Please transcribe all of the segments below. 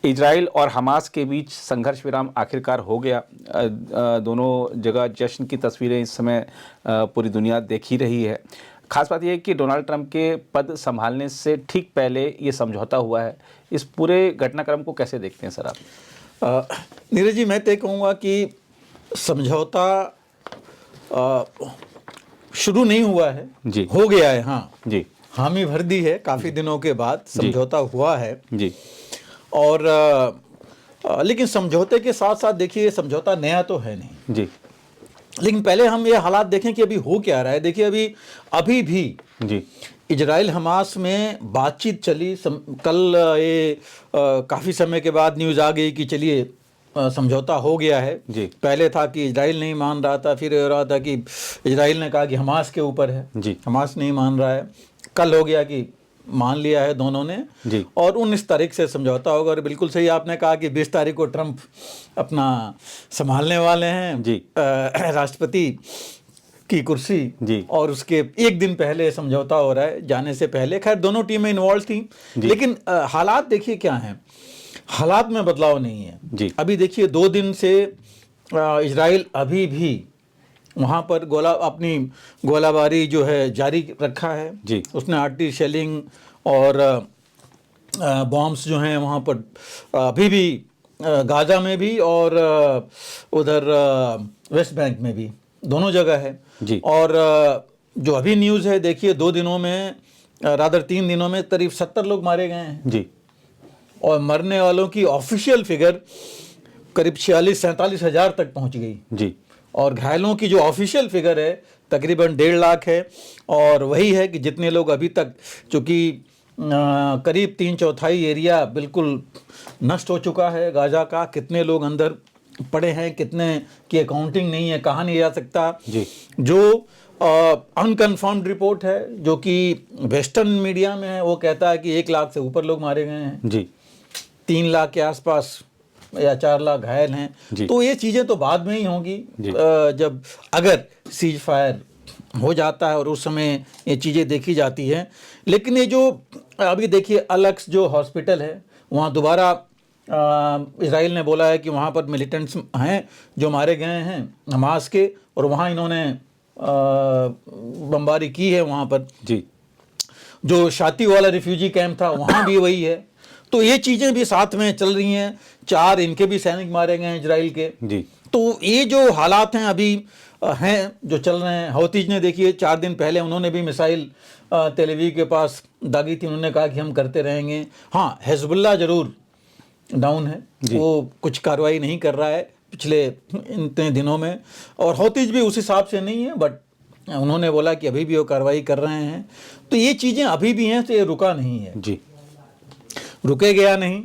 Israel और Hamas के बीच संघर्ष विराम आखिरकार हो गया। दोनों जगह जश्न की तस्वीरें इस समय पूरी दुनिया देख ही रही है। खास बात यह है कि डोनाल्ड ट्रंप के पद संभालने से ठीक पहले ये समझौता हुआ है। इस पूरे घटनाक्रम को कैसे देखते हैं सर आप? नीरज जी, मैं तो कहूँगा कि समझौता शुरू नहीं हुआ है जी, हो गया है। हाँ जी, हामी भर दी है, काफ़ी दिनों के बाद समझौता हुआ है जी, और लेकिन समझौते के साथ साथ देखिए, समझौता नया तो है नहीं जी, लेकिन पहले हम ये हालात देखें कि अभी हो क्या रहा है। देखिए अभी भी जी, इजराइल हमास में बातचीत चली। कल ये काफ़ी समय के बाद न्यूज़ आ गई कि चलिए समझौता हो गया है। जी, पहले था कि इजराइल नहीं मान रहा था, फिर हो रहा था कि इजराइल ने कहा कि हमास के ऊपर है, जी, हमास नहीं मान रहा है। कल हो गया कि मान लिया है दोनों ने जी, और 19 तारीख से समझौता होगा। और बिल्कुल सही आपने कहा कि 20 तारीख को ट्रंप अपना संभालने वाले हैं जी, राष्ट्रपति की कुर्सी जी, और उसके एक दिन पहले समझौता हो रहा है जाने से पहले। खैर दोनों टीमें इन्वॉल्व थी लेकिन हालात देखिए क्या हैं। हालात में बदलाव नहीं है जी, अभी। देखिए 2 दिन से इजराइल अभी भी वहाँ पर अपनी गोलाबारी जो है जारी रखा है। जी, उसने आर्टिलरी शेलिंग और बॉम्ब्स जो हैं वहाँ पर अभी भी गाज़ा में भी और उधर वेस्ट बैंक में भी, दोनों जगह है। जी, और जो अभी न्यूज़ है देखिए 2 दिनों में रादर 3 दिनों में करीब 70 लोग मारे गए हैं जी, और मरने वालों की ऑफिशियल फिगर करीब 46-47 हज़ार तक पहुंच गई जी, और घायलों की जो ऑफिशियल फिगर है तकरीबन 1.5 लाख है। और वही है कि जितने लोग अभी तक, चूँकि करीब 3/4 एरिया बिल्कुल नष्ट हो चुका है गाज़ा का, कितने लोग अंदर पड़े हैं कितने की अकाउंटिंग नहीं है, कहा नहीं जा सकता। जी, जो अनकन्फर्म्ड रिपोर्ट है जो कि वेस्टर्न मीडिया में है, वो कहता है कि 1 लाख से ऊपर लोग मारे गए हैं, जी, 3 लाख के आसपास या 4 लाख घायल हैं। तो ये चीज़ें तो बाद में ही होंगी जब अगर सीज फायर हो जाता है और उस समय ये चीज़ें देखी जाती हैं। लेकिन ये जो अभी देखिए अलक्स जो हॉस्पिटल है वहाँ दोबारा इजराइल ने बोला है कि वहाँ पर मिलिटेंट्स हैं जो मारे गए हैं हमास के, और वहाँ इन्होंने बमबारी की है वहाँ पर। जी, जो शाती वाला रिफ्यूजी कैंप था वहाँ भी वही है। तो ये चीज़ें भी साथ में चल रही हैं। 4 इनके भी सैनिक मारे गए हैं इजराइल के। जी, तो ये जो हालात हैं अभी हैं जो चल रहे हैं। हौतीज ने देखिए 4 दिन पहले उन्होंने भी मिसाइल तेल अवीव के पास दागी थी, उन्होंने कहा कि हम करते रहेंगे। हाँ, हिजबुल्लाह ज़रूर डाउन है, वो कुछ कार्रवाई नहीं कर रहा है पिछले इतने दिनों में, और हौतीज भी उस हिसाब से नहीं है, बट उन्होंने बोला कि अभी भी वो कार्रवाई कर रहे हैं। तो ये चीज़ें अभी भी हैं, तो ये रुका नहीं है, जी, रुके गया नहीं।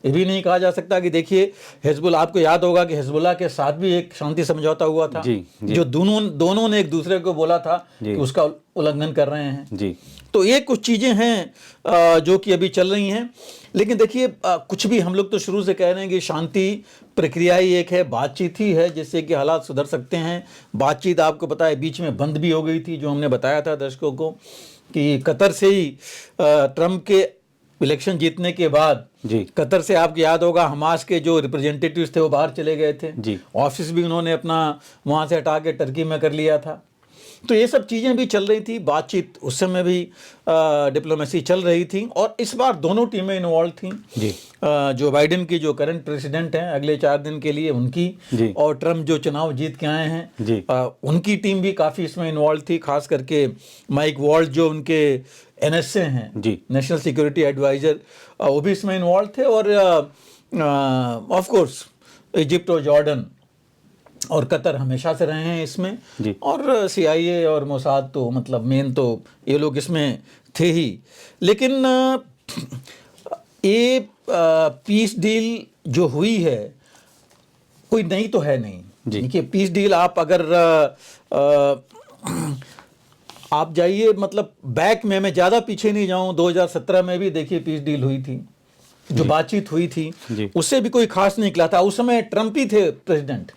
ये भी नहीं कहा जा सकता कि देखिए हिजबुल्लाह, आपको याद होगा कि हिजबुल्लाह के साथ भी एक शांति समझौता हुआ था। जी, जी, जो दोनों ने एक दूसरे को बोला था कि उसका उल्लंघन कर रहे हैं। जी, तो ये कुछ चीज़ें हैं जो कि अभी चल रही हैं। लेकिन देखिए कुछ भी हम लोग तो शुरू से कह रहे हैं कि शांति प्रक्रिया ही एक है, बातचीत ही है जिससे कि हालात सुधर सकते हैं। बातचीत आपको पता है बीच में बंद भी हो गई थी, जो हमने बताया था दर्शकों को कि कतर से ही ट्रंप के इलेक्शन जीतने के बाद जी, कतर से आपको याद होगा हमास के जो रिप्रेजेंटेटिव्स थे वो बाहर चले गए थे। जी, ऑफिस भी उन्होंने अपना वहाँ से हटा के टर्की में कर लिया था। तो ये सब चीज़ें भी चल रही थी, बातचीत उस समय भी डिप्लोमेसी चल रही थी। और इस बार दोनों टीमें इन्वॉल्व थी। जी, जो बाइडेन की जो करंट प्रेसिडेंट हैं अगले 4 दिन के लिए उनकी, जी, और ट्रंप जो चुनाव जीत के आए हैं जी, उनकी टीम भी काफ़ी इसमें इन्वॉल्व थी। खास करके माइक वॉल्ट जो उनके NSA हैं, जी, नेशनल सिक्योरिटी एडवाइज़र, वो भी इसमें इन्वॉल्व थे। और ऑफ कोर्स इजिप्ट और जॉर्डन और कतर हमेशा से रहे हैं इसमें। जी, और CIA और मोसाद तो मतलब मेन तो ये लोग इसमें थे ही। लेकिन ये पीस डील जो हुई है कोई नई तो है नहीं। देखिए पीस डील आप अगर आप जाइए, मतलब बैक में, मैं ज़्यादा पीछे नहीं जाऊं, 2017 में भी देखिए पीस डील हुई थी, जो बातचीत हुई थी उससे भी कोई खास नहीं निकला था। उस समय ट्रंप ही थे प्रेसिडेंट,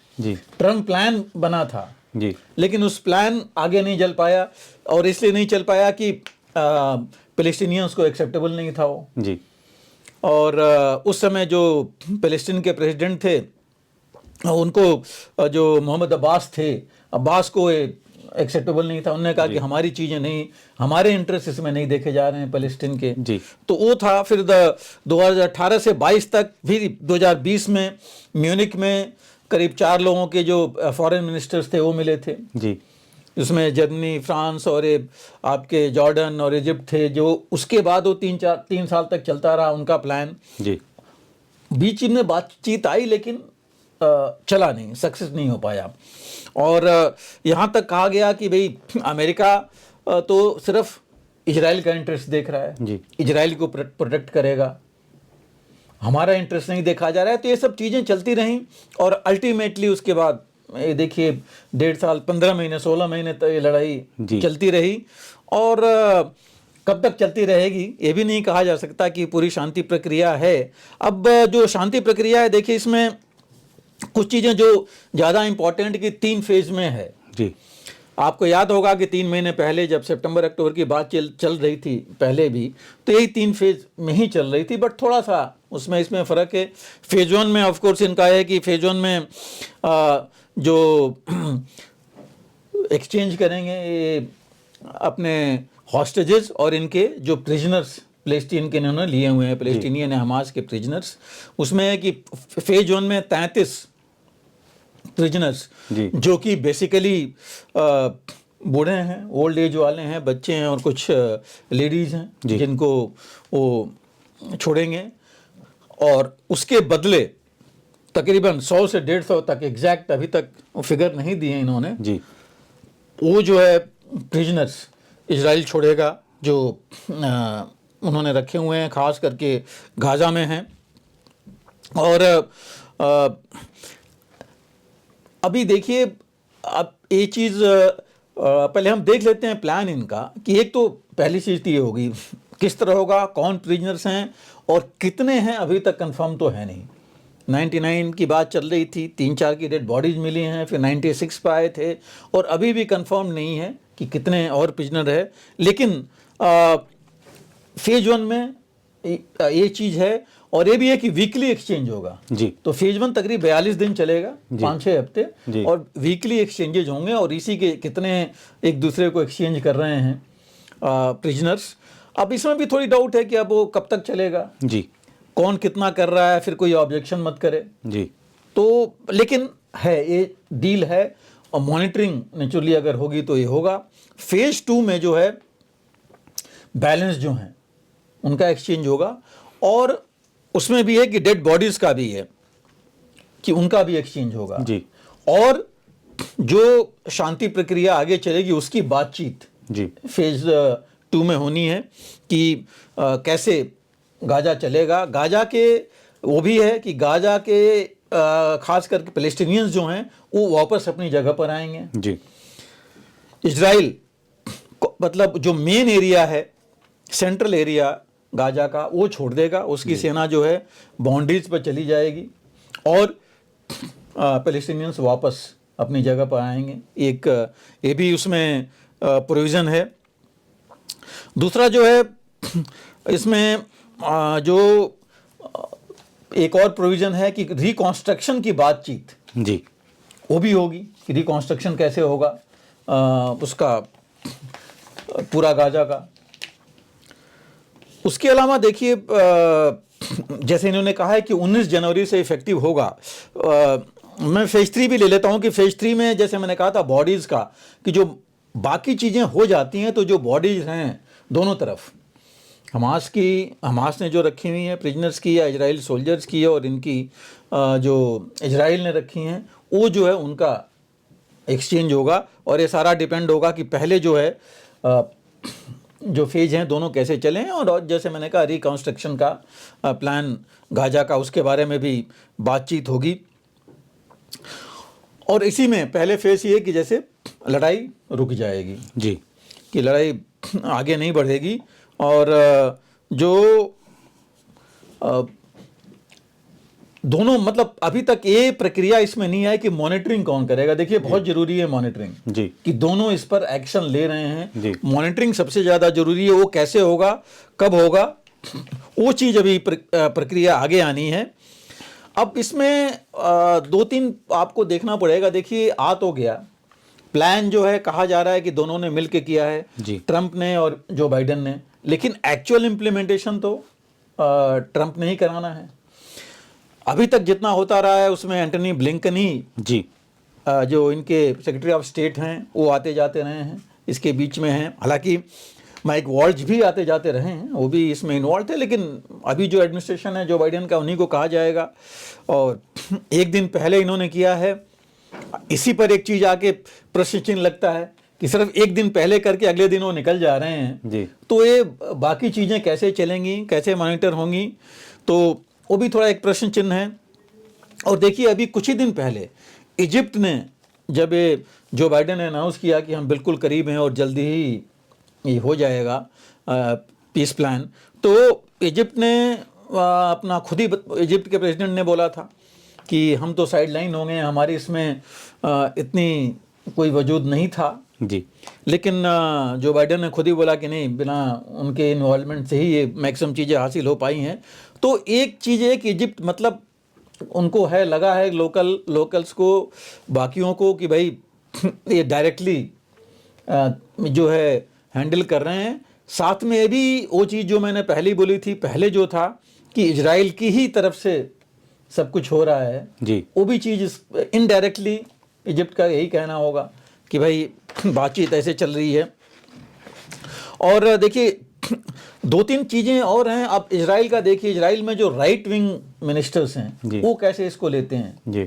ट्रंप प्लान बना था जी, लेकिन उस प्लान आगे नहीं चल पाया। और इसलिए नहीं चल पाया कि पैलेस्टीनियंस को एक्सेप्टेबल नहीं था वो। जी, और उस समय जो फ़लस्तीन के प्रेसिडेंट थे उनको जो मोहम्मद अब्बास थे, अब्बास को एक्सेप्टेबल नहीं था। उन्होंने कहा कि हमारी चीज़ें नहीं, हमारे इंटरेस्ट इसमें नहीं देखे जा रहे हैं फ़लस्तीन के। जी। तो वो था। फिर 2018 से 22 तक, फिर 2020 में म्यूनिक में करीब 4 लोगों के जो फॉरेन मिनिस्टर्स थे वो मिले थे। जी। इसमें जर्मनी, फ्रांस और आपके जॉर्डन और इजिप्ट थे। जो उसके बाद वो 3 साल तक चलता रहा उनका प्लान। जी। बीच में बातचीत आई लेकिन चला नहीं, सक्सेस नहीं हो पाया। और यहाँ तक कहा गया कि भाई अमेरिका तो सिर्फ इजराइल का इंटरेस्ट देख रहा है, जी। इजराइल को प्रोटेक्ट करेगा, हमारा इंटरेस्ट नहीं देखा जा रहा है। तो ये सब चीज़ें चलती रहीं और अल्टीमेटली उसके बाद ये देखिए 1.5 साल, 15 महीने, 16 महीने तक ये लड़ाई जी। चलती रही। और कब तक चलती रहेगी ये भी नहीं कहा जा सकता कि पूरी शांति प्रक्रिया है। अब जो शांति प्रक्रिया है, देखिए इसमें कुछ चीज़ें जो ज़्यादा इम्पोर्टेंट कि 3 फेज में है। जी। आपको याद होगा कि 3 महीने पहले जब सितंबर अक्टूबर की बात चल रही थी पहले भी, तो यही 3 फेज में ही चल रही थी। बट थोड़ा सा उसमें इसमें फ़र्क है। फेज 1 में ऑफ कोर्स इनका है कि फेज 1 में जो एक्सचेंज करेंगे ये अपने हॉस्टेजेस और इनके जो प्रिजनर्स फ़लस्तीन के इन्होंने लिए हुए हैं, फ़लस्तीनियन हमास के प्रिजनर्स। उसमें है कि फेज 1 में 33 प्रिजनर्स जो कि बेसिकली बूढ़े हैं, ओल्ड एज वाले हैं, बच्चे हैं और कुछ लेडीज़ हैं जिनको वो छोड़ेंगे। और उसके बदले तकरीबन 100 से 150 तक, एग्जैक्ट अभी तक फिगर नहीं दिए इन्होंने जी, वो जो है प्रिजनर्स इजराइल छोड़ेगा जो उन्होंने रखे हुए हैं, ख़ास करके गाज़ा में हैं। और अभी देखिए, अब ये चीज़ पहले हम देख लेते हैं प्लान इनका कि एक तो पहली चीज़ तो ये होगी किस तरह होगा, कौन प्रिजनर्स हैं और कितने हैं, अभी तक कंफर्म तो है नहीं। 99 की बात चल रही थी, 3-4 की डेड बॉडीज मिली हैं, फिर 96 पे आए थे और अभी भी कंफर्म नहीं है कि कितने और प्रिजनर है। लेकिन फेज 1 में ये चीज़ है और ये भी है कि वीकली एक्सचेंज होगा जी। तो फेज 1 तकरीबन 42 दिन चलेगा, 5-6 हफ्ते, और वीकली एक्सचेंजेज होंगे और इसी के कितने एक दूसरे को एक्सचेंज कर रहे हैं प्रिजनर्स। अब इसमें भी थोड़ी डाउट है कि अब वो कब तक चलेगा जी, कौन कितना कर रहा है, फिर कोई ऑब्जेक्शन मत करे जी। तो लेकिन है, ये डील है और मॉनिटरिंग नेचुरली अगर होगी तो ये होगा। फेज 2 में जो है बैलेंस जो हैं उनका एक्सचेंज होगा और उसमें भी है कि डेड बॉडीज का भी है कि उनका भी एक्सचेंज होगा जी। और जो शांति प्रक्रिया आगे चलेगी उसकी बातचीत जी फेज 2 में होनी है कि कैसे गाजा चलेगा। गाजा के वो भी है कि गाजा के खास करके फ़लस्तीनियंस जो हैं वो वापस अपनी जगह पर आएंगे जी। इजराइल मतलब जो मेन एरिया है, सेंट्रल एरिया गाजा का, वो छोड़ देगा, उसकी सेना जो है बाउंड्रीज पर चली जाएगी और फ़लस्तीनियंस वापस अपनी जगह पर आएंगे। एक ये भी उसमें प्रोविज़न है। दूसरा जो है इसमें जो एक और प्रोविज़न है कि रिकॉन्स्ट्रक्शन की बातचीत जी, वो भी होगी कि रिकॉन्स्ट्रक्शन कैसे होगा उसका पूरा गाजा का। उसके अलावा देखिए जैसे इन्होंने कहा है कि 19 जनवरी से इफेक्टिव होगा। मैं फेज 3 भी ले लेता हूं कि फेज 3 में जैसे मैंने कहा था बॉडीज़ का, कि जो बाकी चीज़ें हो जाती हैं तो जो बॉडीज़ हैं दोनों तरफ, हमास ने जो रखी हुई हैं प्रिजनर्स की या इजराइल सोल्जर्स की और इनकी जो इजराइल ने रखी हैं, वो जो है उनका एक्सचेंज होगा। और ये सारा डिपेंड होगा कि पहले जो है जो फेज हैं दोनों कैसे चलें और जैसे मैंने कहा रिकॉन्स्ट्रक्शन का प्लान गाजा का, उसके बारे में भी बातचीत होगी। और इसी में पहले फेज ये कि जैसे लड़ाई रुक जाएगी जी, कि लड़ाई आगे नहीं बढ़ेगी और जो दोनों मतलब अभी तक ये प्रक्रिया इसमें नहीं है कि मॉनिटरिंग कौन करेगा। देखिए बहुत जरूरी है मॉनिटरिंग जी, कि दोनों इस पर एक्शन ले रहे हैं। मॉनिटरिंग सबसे ज़्यादा जरूरी है। वो कैसे होगा, कब होगा, वो चीज़ अभी प्रक्रिया आगे आनी है। अब इसमें 2-3 आपको देखना पड़ेगा। देखिए, आ तो गया प्लान, जो है कहा जा रहा है कि दोनों ने मिलकर किया है, जी। ट्रंप ने और जो बाइडेन ने, लेकिन एक्चुअल इम्प्लीमेंटेशन तो ट्रंप ने ही कराना है। अभी तक जितना होता रहा है उसमें एंटनी ब्लिंकन ही जी। जो इनके सेक्रेटरी ऑफ स्टेट हैं वो आते जाते रहे हैं, इसके बीच में हैं। हालांकि माइक वॉल्ज भी आते जाते रहे हैं, वो भी इसमें इन्वॉल्व थे, लेकिन अभी जो एडमिनिस्ट्रेशन है जो बाइडेन का, उन्हीं को कहा जाएगा। और एक दिन पहले इन्होंने किया है, इसी पर एक चीज़ आके प्रश्न चिन्ह लगता है कि सिर्फ एक दिन पहले करके अगले दिन वो निकल जा रहे हैं जी। तो ये बाकी चीज़ें कैसे चलेंगी, कैसे मॉनिटर होंगी, तो वो भी थोड़ा एक प्रश्न चिन्ह है। और देखिए, अभी कुछ ही दिन पहले इजिप्ट ने, जब ये जो बाइडेन ने अनाउंस किया कि हम बिल्कुल करीब हैं और जल्दी ही ये हो जाएगा पीस प्लान, तो इजिप्ट ने अपना खुद ही, इजिप्ट के प्रेसिडेंट ने बोला था कि हम तो साइड लाइन हो गए, हमारी इसमें इतनी कोई वजूद नहीं था। जी। लेकिन जो बाइडेन ने खुद ही बोला कि नहीं, बिना उनके इन्वॉल्वमेंट से ही ये मैक्सिमम चीज़ें हासिल हो पाई हैं। तो एक चीज़ है कि इजिप्ट, मतलब उनको है, लगा है लोकल्स को, बाकियों को, कि भाई ये डायरेक्टली जो है हैंडल कर रहे हैं। साथ में ये भी वो चीज़ जो मैंने पहले बोली थी, पहले जो था कि इजराइल की ही तरफ से सब कुछ हो रहा है जी। वो भी चीज़ इनडायरेक्टली इजिप्ट का यही कहना होगा कि भाई बातचीत ऐसे चल रही है। और देखिए, 2-3 चीज़ें और हैं। अब इजराइल का देखिए, इजराइल में जो राइट विंग मिनिस्टर्स हैं वो कैसे इसको लेते हैं जी।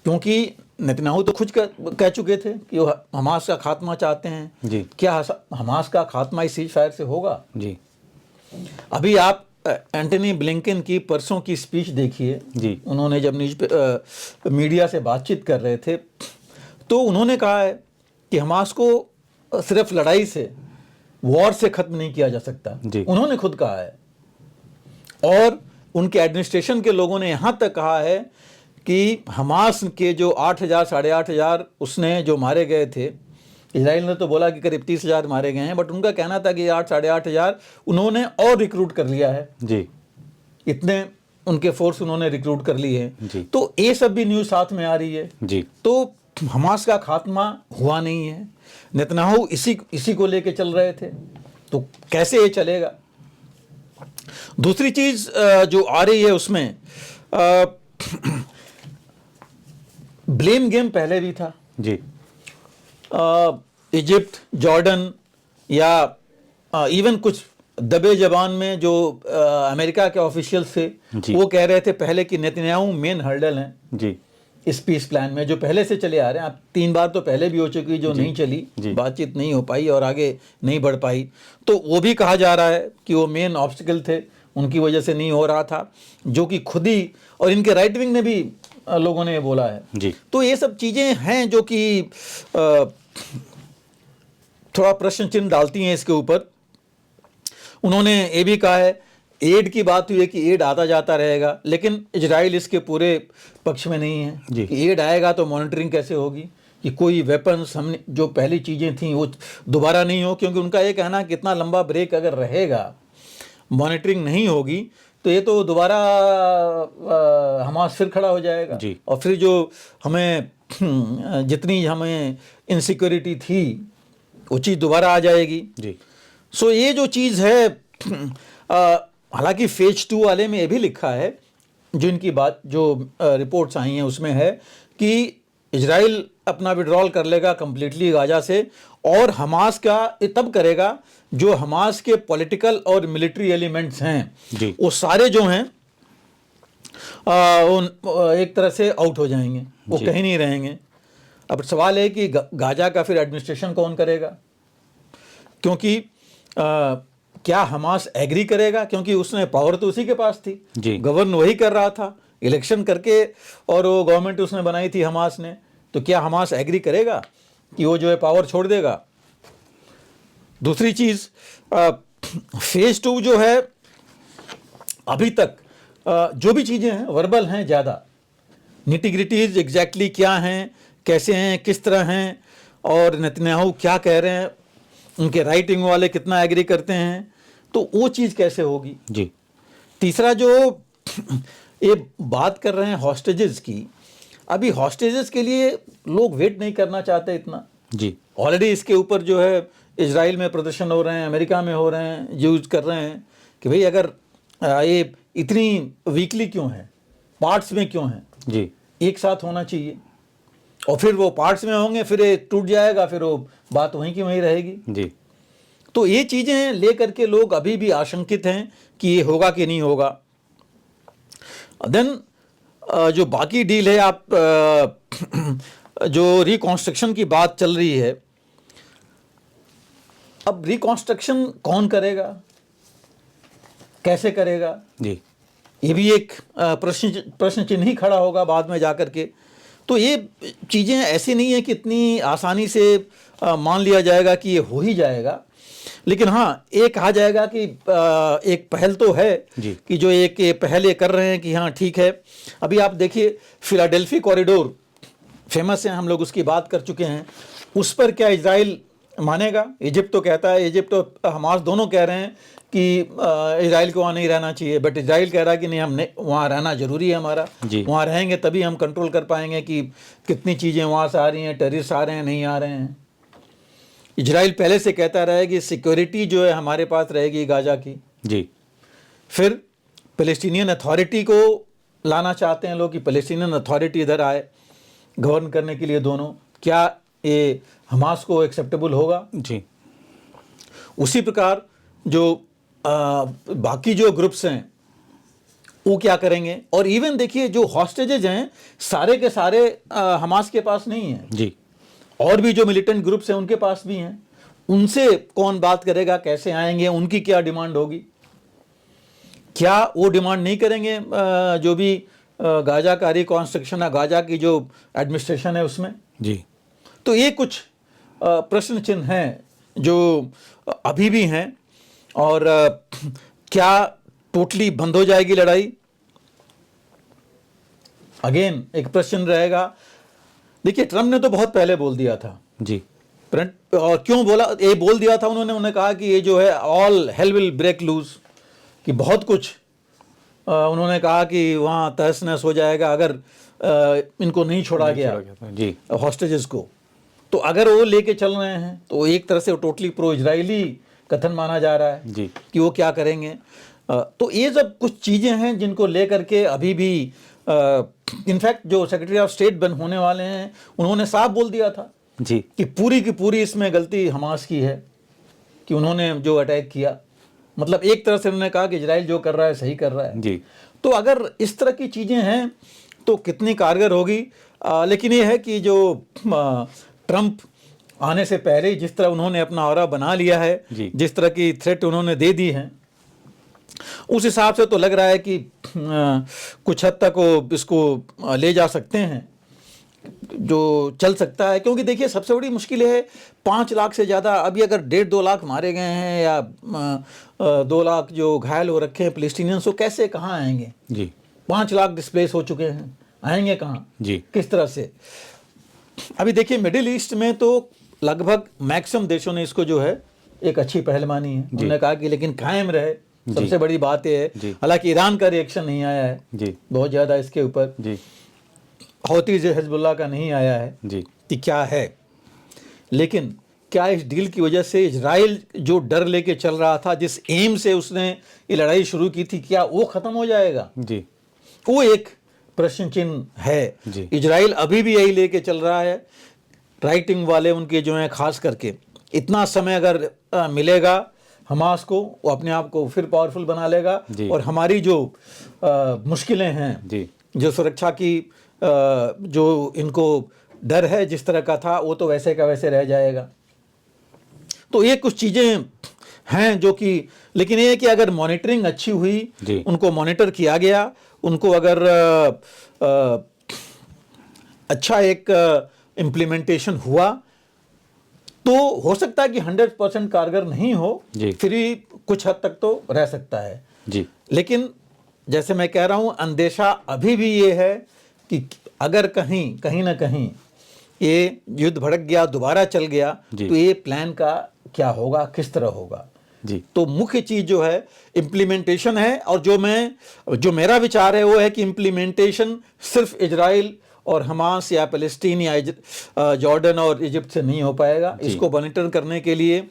क्योंकि नेतन्याहू तो खुद कह चुके थे कि वो हमास का खात्मा चाहते हैं जी। क्या हमास का खात्मा इस सीज फायर से होगा? जी। अभी आप एंटनी ब्लिंकन की परसों की स्पीच देखिए जी। उन्होंने जब मीडिया से बातचीत कर रहे थे तो उन्होंने कहा है कि हमास को सिर्फ लड़ाई से, वॉर से ख़त्म नहीं किया जा सकता। उन्होंने खुद कहा है। और उनके एडमिनिस्ट्रेशन के लोगों ने यहाँ तक कहा है कि हमास के जो 8,000 साढ़े 8,000 उसने जो मारे गए थे, इजराइल ने तो बोला कि करीब 30,000 मारे गए हैं, बट उनका कहना था कि 8 साढ़े 8,000 उन्होंने और रिक्रूट कर लिया है जी। इतने उनके फोर्स उन्होंने रिक्रूट कर लिए हैं। जी। तो ये सब भी न्यूज़ साथ में आ रही है जी। तो हमास का खात्मा हुआ नहीं है। नेतन्याहू इसी को लेके चल रहे थे, तो कैसे ये चलेगा? दूसरी चीज़ जो आ रही है उसमें ब्लेम गेम पहले भी था। जी। इजिप्ट, जॉर्डन या इवन कुछ दबे जबान में जो अमेरिका के ऑफिशियल्स थे वो कह रहे थे पहले कि नेतन्याहू मेन हर्डल हैं जी। इस पीस प्लान में, जो पहले से चले आ रहे हैं। अब 3 बार तो पहले भी हो चुकी जो नहीं चली, बातचीत नहीं हो पाई और आगे नहीं बढ़ पाई, तो वो भी कहा जा रहा है कि वो मेन ऑब्स्टिकल थे, उनकी वजह से नहीं हो रहा था, जो कि खुद ही और इनके राइट विंग ने भी लोगों ने बोला है जी। तो ये सब चीज़ें हैं जो कि थोड़ा प्रश्न चिन्ह डालती हैं इसके ऊपर। उन्होंने ये भी कहा है, एड की बात हुई है कि एड आता जाता रहेगा, लेकिन इजराइल इसके पूरे पक्ष में नहीं है कि एड आएगा तो मॉनिटरिंग कैसे होगी कि कोई वेपन्स, हमने जो पहली चीज़ें थी वो दोबारा नहीं हो, क्योंकि उनका ये कहना कि इतना लंबा ब्रेक अगर रहेगा, मॉनिटरिंग नहीं होगी तो ये तो दोबारा हमास फिर खड़ा हो जाएगा और फिर जो हमें जितनी हमें इनसिक्योरिटी थी वो चीज़ दोबारा आ जाएगी जी। सो ये जो चीज़ है, हालांकि फेज 2 वाले में ये भी लिखा है, जो इनकी बात जो रिपोर्ट्स आई हैं उसमें है कि इजराइल अपना विड्रॉल कर लेगा कम्प्लीटली गाजा से, और हमास का तब करेगा जो हमास के पॉलिटिकल और मिलिट्री एलिमेंट्स हैं वो सारे जो हैं एक तरह से आउट हो जाएंगे, वो कहीं नहीं रहेंगे। अब सवाल है कि गाजा का फिर एडमिनिस्ट्रेशन कौन करेगा, क्योंकि क्या हमास एग्री करेगा, क्योंकि उसने पावर तो उसी के पास थी, गवर्न वही कर रहा था इलेक्शन करके, और वो गवर्नमेंट उसने बनाई थी हमास ने, तो क्या हमास एग्री करेगा कि वो जो है पावर छोड़ देगा? दूसरी चीज़, फेज 2 जो है, अभी तक जो भी चीज़ें हैं वर्बल हैं ज़्यादा, निटिग्रिटीज एग्जैक्टली क्या हैं, कैसे हैं, किस तरह हैं, और नेतन्याहू क्या कह रहे हैं, उनके राइट विंग वाले कितना एग्री करते हैं, तो वो चीज़ कैसे होगी। जी तीसरा जो ये बात कर रहे हैं हॉस्टेजेस की, अभी हॉस्टेजेस के लिए लोग वेट नहीं करना चाहते इतना। जी ऑलरेडी इसके ऊपर जो है इजराइल में प्रदर्शन हो रहे हैं, अमेरिका में हो रहे हैं, यूज कर रहे हैं कि भाई अगर ये इतनी वीकली क्यों है, पार्ट्स में क्यों है, जी एक साथ होना चाहिए। और फिर वो पार्ट्स में होंगे, फिर ये टूट जाएगा, फिर वो बात वहीं की वहीं रहेगी। जी तो ये चीज़ें लेकर के लोग अभी भी आशंकित हैं कि ये होगा कि नहीं होगा। देन जो बाकी डील है, आप जो रिकॉन्स्ट्रक्शन की बात चल रही है, अब रिकॉन्स्ट्रक्शन कौन करेगा, कैसे करेगा, जी ये भी एक प्रश्न चिन्ह ही खड़ा होगा बाद में जाकर के। तो ये चीज़ें ऐसी नहीं है कि इतनी आसानी से मान लिया जाएगा कि ये हो ही जाएगा। लेकिन हाँ, ये कहा जाएगा कि एक पहल तो है जी। कि जो एक ये पहल ये कर रहे हैं कि हाँ ठीक है। अभी आप देखिए फिलाडेल्फी कॉरिडोर फेमस है, हम लोग उसकी बात कर चुके हैं। उस पर क्या इजराइल मानेगा? इजिप्ट तो कहता है, इजिप्ट तो हमास दोनों कह रहे हैं कि इजराइल को वहाँ नहीं रहना चाहिए, बट इजराइल कह रहा है कि नहीं, हमने वहाँ रहना ज़रूरी है हमारा। जी। वहाँ रहेंगे तभी हम कंट्रोल कर पाएंगे कि कितनी चीज़ें वहाँ से आ रही हैं, टेररिस्ट आ रहे हैं, नहीं आ रहे हैं। इजराइल पहले से कहता रहा है कि सिक्योरिटी जो है हमारे पास रहेगी गाजा की। जी फिर पैलेस्टीनियन अथॉरिटी को लाना चाहते हैं लोग कि पैलेस्टीनियन अथॉरिटी इधर आए गवर्न करने के लिए दोनों। क्या ये हमास को एक्सेप्टेबल होगा? जी उसी प्रकार जो बाकी जो ग्रुप्स हैं वो क्या करेंगे? और इवन देखिए जो हॉस्टेजेज हैं सारे के सारे हमास के पास नहीं हैं, जी और भी जो मिलिटेंट ग्रुप्स हैं उनके पास भी हैं। उनसे कौन बात करेगा, कैसे आएंगे, उनकी क्या डिमांड होगी? क्या वो डिमांड नहीं करेंगे जो भी गाजा का रिकॉन्स्ट्रक्शन है, गाजा की जो एडमिनिस्ट्रेशन है उसमें? जी तो ये कुछ प्रश्न चिन्ह हैं जो अभी भी हैं। और क्या टोटली बंद हो जाएगी लड़ाई? अगेन एक प्रश्न रहेगा। देखिए ट्रम्प ने तो बहुत पहले बोल दिया था। जी और क्यों बोला? ये बोल दिया था उन्होंने कहा कि ये जो है all hell will break loose, कि बहुत कुछ उन्होंने कहा कि वहाँ तहस नहस हो जाएगा अगर इनको नहीं छोड़ा गया जी हॉस्टेजेस को। तो अगर वो लेके चल रहे हैं तो एक तरह से वो टोटली प्रो इजरायली कथन माना जा रहा है जी कि वो क्या करेंगे। तो ये सब कुछ चीज़ें हैं जिनको लेकर के अभी भी इनफैक्ट जो सेक्रेटरी ऑफ स्टेट बन होने वाले हैं उन्होंने साफ बोल दिया था जी कि पूरी की पूरी इसमें गलती हमास की है कि उन्होंने जो अटैक किया। मतलब एक तरह से उन्होंने कहा कि इजराइल जो कर रहा है सही कर रहा है। जी तो अगर इस तरह की चीज़ें हैं तो कितनी कारगर होगी। लेकिन ये है कि जो ट्रंप आने से पहले जिस तरह उन्होंने अपना ऑरा बना लिया है, जी। जिस तरह की थ्रेट उन्होंने दे दी है, उस हिसाब से तो लग रहा है कि कुछ हद तक वो इसको ले जा सकते हैं, जो चल सकता है। क्योंकि देखिए सबसे बड़ी मुश्किल है 5 लाख से ज़्यादा, अभी अगर 1.5-2 लाख मारे गए हैं या 2 लाख जो घायल हो रखे हैं फिलिस्तीनियंस, तो कैसे कहाँ आएंगे? जी 5 लाख डिस्प्लेस हो चुके हैं, आएंगे कहाँ? जी किस तरह से? अभी देखिए मिडिल ईस्ट में तो लगभग मैक्सिमम देशों ने इसको जो है एक अच्छी पहल मानी है। उन्होंने कहा कि लेकिन कायम रहे, सबसे बड़ी बात यह है। हालांकि ईरान का रिएक्शन नहीं आया है जी बहुत ज़्यादा इसके ऊपर, जी हौतीज हिजबुल्लाह का नहीं आया है जी कि क्या है। लेकिन क्या इस डील की वजह से इजराइल जो डर लेके चल रहा था, जिस एम से उसने ये लड़ाई शुरू की थी, क्या वो ख़त्म हो जाएगा? जी वो एक प्रश्न चिन्ह है। जी। इजराइल अभी भी यही लेके चल रहा है। राइटिंग वाले उनके जो हैं खास करके, इतना समय अगर मिलेगा हमास को, वो अपने आप को फिर पावरफुल बना लेगा जी। और हमारी जो मुश्किलें हैं, जी जो सुरक्षा की जो इनको डर है जिस तरह का था, वो तो वैसे का वैसे रह जाएगा। तो ये कुछ चीज़ें हैं जो कि, लेकिन ये है कि अगर मॉनिटरिंग अच्छी हुई, जी। उनको मॉनिटर किया गया, उनको अगर अच्छा एक इम्प्लीमेंटेशन हुआ, तो हो सकता है कि 100% कारगर नहीं हो, जी। फिर भी कुछ हद तक तो रह सकता है। जी लेकिन जैसे मैं कह रहा हूँ, अंदेशा अभी भी ये है कि अगर कहीं ना कहीं ये युद्ध भड़क गया, दोबारा चल गया, जी। तो ये प्लान का क्या होगा, किस तरह होगा। जी। तो मुख्य चीज जो है इम्प्लीमेंटेशन है, और जो मेरा विचार है वो है कि इम्प्लीमेंटेशन सिर्फ इजराइल और हमास या फ़लस्तीन या जॉर्डन और इजिप्ट से नहीं हो पाएगा। इसको मॉनिटर करने के लिए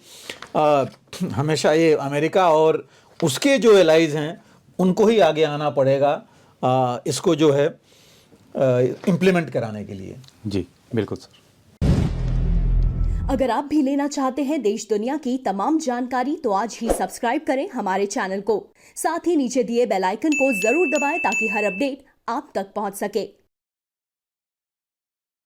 हमेशा ये अमेरिका और उसके जो एलाइज हैं उनको ही आगे आना पड़ेगा, इसको जो है इम्प्लीमेंट कराने के लिए। जी बिल्कुल सर। अगर आप भी लेना चाहते हैं देश दुनिया की तमाम जानकारी तो आज ही सब्सक्राइब करें हमारे चैनल को। साथ ही नीचे दिए बेल आइकन को जरूर दबाएं ताकि हर अपडेट आप तक पहुंच सके।